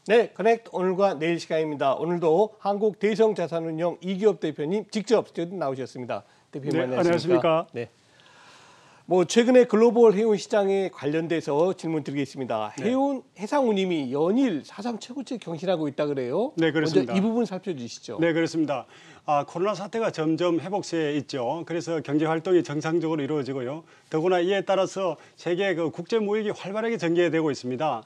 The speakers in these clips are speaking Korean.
네, 커넥트 오늘과 내일 시간입니다. 오늘도 한국대성자산운용 이기업 대표님 직접 스튜디오 나오셨습니다. 대표님 네, 안녕하십니까? 네. 최근에 글로벌 해운 시장에 관련돼서 질문 드리겠습니다. 네. 해상운임이 연일 사상 최고치 경신하고 있다 그래요? 네, 그렇습니다. 먼저 이 부분 살펴주시죠. 네, 그렇습니다. 코로나 사태가 점점 회복세에 있죠. 그래서 경제 활동이 정상적으로 이루어지고요. 더구나 이에 따라서 세계 국제 무역이 활발하게 전개되고 있습니다.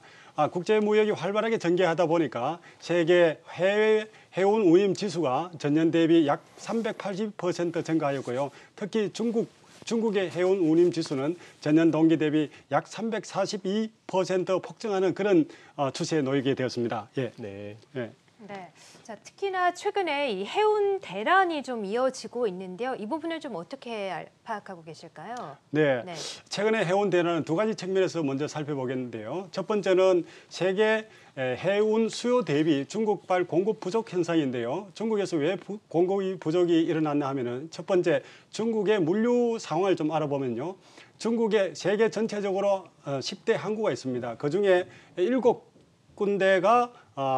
국제 무역이 활발하게 전개하다 보니까 세계 해외 해운 운임 지수가 전년 대비 약 380% 증가하였고요. 특히 중국의 해운 운임 지수는 전년 동기 대비 약 342% 폭증하는 그런 추세에 놓이게 되었습니다. 예. 네. 네. 네. 자, 특히나 최근에 이 해운 대란이 좀 이어지고 있는데요. 이 부분을 좀 어떻게 파악하고 계실까요? 네. 최근에 해운 대란은 두 가지 측면에서 먼저 살펴보겠는데요. 첫 번째는 세계 해운 수요 대비 중국발 공급 부족 현상인데요. 중국에서 왜 공급이 부족이 일어났나 하면은 첫 번째 중국의 물류 상황을 좀 알아보면요. 중국의 세계 전체적으로 10대 항구가 있습니다. 그중에 7군데가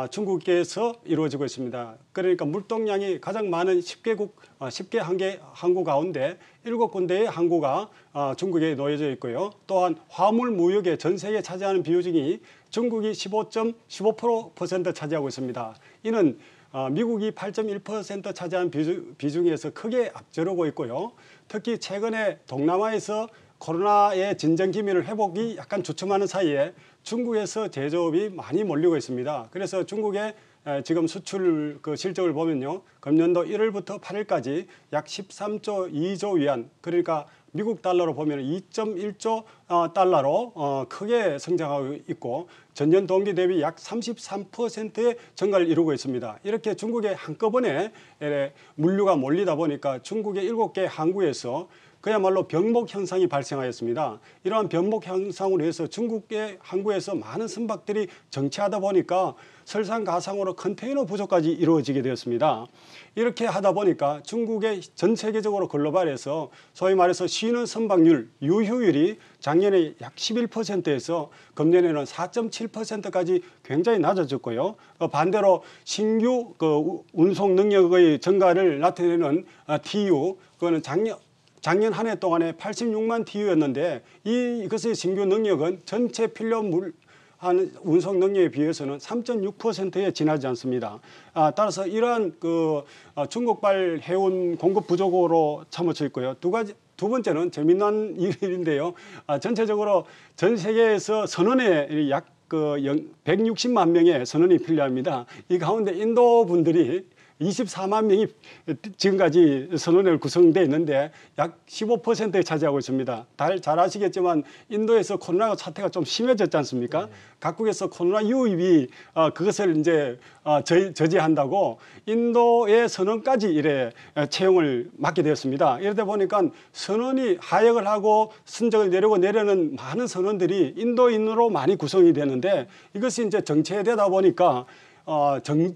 중국에서 이루어지고 있습니다. 그러니까 물동량이 가장 많은 10개 항구 가운데 7군데의 항구가 중국에 놓여져 있고요. 또한 화물 무역의 전 세계에 차지하는 비중이 중국이 15% 차지하고 있습니다. 이는 미국이 8.1% 차지한 비중에서 크게 앞서고 있고요. 특히 최근에 동남아에서 코로나의 진정 기미를 회복이 약간 주춤하는 사이에 중국에서 제조업이 많이 몰리고 있습니다. 그래서 중국의 지금 수출 실적을 보면요. 금년도 1월부터 8월까지 약 13조 2조 위안, 그러니까 미국 달러로 보면 2.1조 달러로 크게 성장하고 있고 전년 동기 대비 약 33%의 증가를 이루고 있습니다. 이렇게 중국에 한꺼번에 물류가 몰리다 보니까 중국의 7개 항구에서 그야말로 병목 현상이 발생하였습니다. 이러한 병목 현상으로 해서 중국의 항구에서 많은 선박들이 정체하다 보니까 설상가상으로 컨테이너 부족까지 이루어지게 되었습니다. 이렇게 하다 보니까 중국의 전 세계적으로 글로벌에서 소위 말해서 쉬는 선박률, 유휴율이 작년에 약 11%에서 금년에는 4.7%까지 굉장히 낮아졌고요. 반대로 신규 운송 능력의 증가를 나타내는 TU, 그거는 작년 한 해 동안에 86만 TU였는데 이것의 신규 능력은 전체 필요 운송 능력에 비해서는 3.6%에 지나지 않습니다. 따라서 이러한 중국발 해운 공급 부족으로 참으쳐 있고요. 두 번째는 재미난 일인데요. 전체적으로 전 세계에서 선원에 약 160만 명의 선원이 필요합니다. 이 가운데 인도 분들이 24만 명이 지금까지 선원으로 구성되어 있는데 약 15%에 차지하고 있습니다. 잘 아시겠지만 인도에서 코로나 사태가 좀 심해졌지 않습니까? 각국에서 코로나 유입이 그것을 이제 저지한다고 인도의 선원까지 이래 채용을 맡게 되었습니다. 이러다 보니까 선원이 하역을 하고 선적을 내려는 많은 선원들이 인도인으로 많이 구성이 되는데 이것이 이제 정체되다 보니까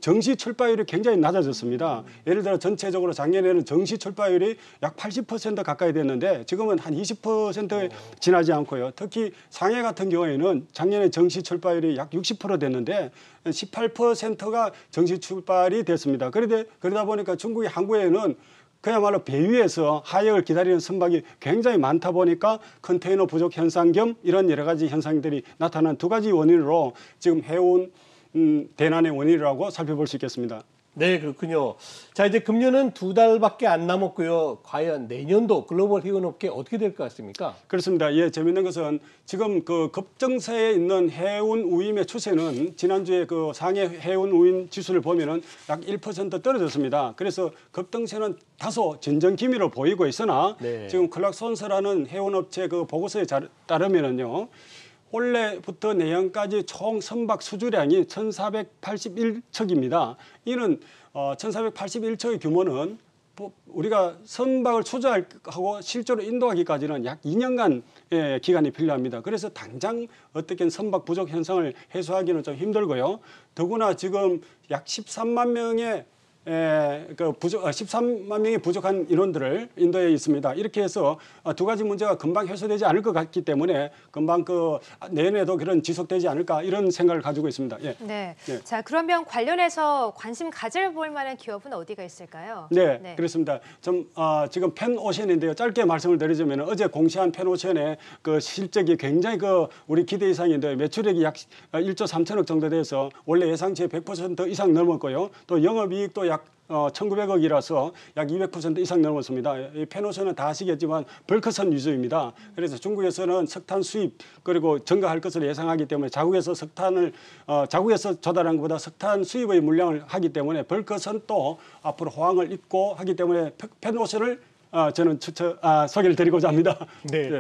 정시 출발율이 굉장히 낮아졌습니다. 예를 들어 전체적으로 작년에는 정시 출발율이 약 80% 가까이 됐는데 지금은 한 20% 지나지 않고요. 특히 상해 같은 경우에는 작년에 정시 출발율이 약 60% 됐는데 18%가 정시 출발이 됐습니다. 그러다 보니까 중국의 항구에는 그야말로 배 위에서 하역을 기다리는 선박이 굉장히 많다 보니까 컨테이너 부족 현상 겸 이런 여러 가지 현상들이 나타난 두 가지 원인으로 지금 해운 대난의 원인이라고 살펴볼 수 있겠습니다. 네, 그렇군요. 자, 이제 금년은 2달밖에 안 남았고요. 과연 내년도 글로벌 해운업계 어떻게 될 것 같습니까? 그렇습니다. 예, 재미있는 것은 지금 급증세에 있는 해운 운임의 추세는 지난주에 상해 해운 운임 지수를 보면은 약 1% 떨어졌습니다. 그래서 급등세는 다소 진정 기미로 보이고 있으나 지금 클락손스라는 해운업체 보고서에 따르면은요. 올해부터 내년까지 총 선박 수주량이 1,481척입니다. 이는 1,481척의 규모는 우리가 선박을 수주하고 실제로 인도하기까지는 약 2년간의 기간이 필요합니다. 그래서 당장 어떻게 선박 부족 현상을 해소하기는 좀 힘들고요. 더구나 지금 약 13만 명의 그 13만 명이 부족한 인원들을 인도에 있습니다. 이렇게 해서 두 가지 문제가 금방 해소되지 않을 것 같기 때문에 금방 그 내년에도 그런 지속되지 않을까 이런 생각을 가지고 있습니다. 예. 네. 네. 자, 그러면 관련해서 관심 가져볼 만한 기업은 어디가 있을까요? 네, 그렇습니다. 지금 펜오션인데요. 짧게 말씀을 드리자면 어제 공시한 펜오션의 그 실적이 굉장히 그 우리 기대 이상인데 매출액이 약 1조 3천억 정도 돼서 원래 예상치의 100% 이상 넘었고요. 또 영업이익도 약 1,900억이라서 약 200% 이상 넘었습니다. 이 펜오션은 다 아시겠지만 벌크선 위주입니다. 그래서 중국에서는 석탄 수입 그리고 증가할 것을 예상하기 때문에 자국에서 자국에서 조달한 것보다 석탄 수입의 물량을 하기 때문에 벌크선 또 앞으로 호황을 잇고 하기 때문에 펜오션을 저는 소개를 드리고자 합니다. 네.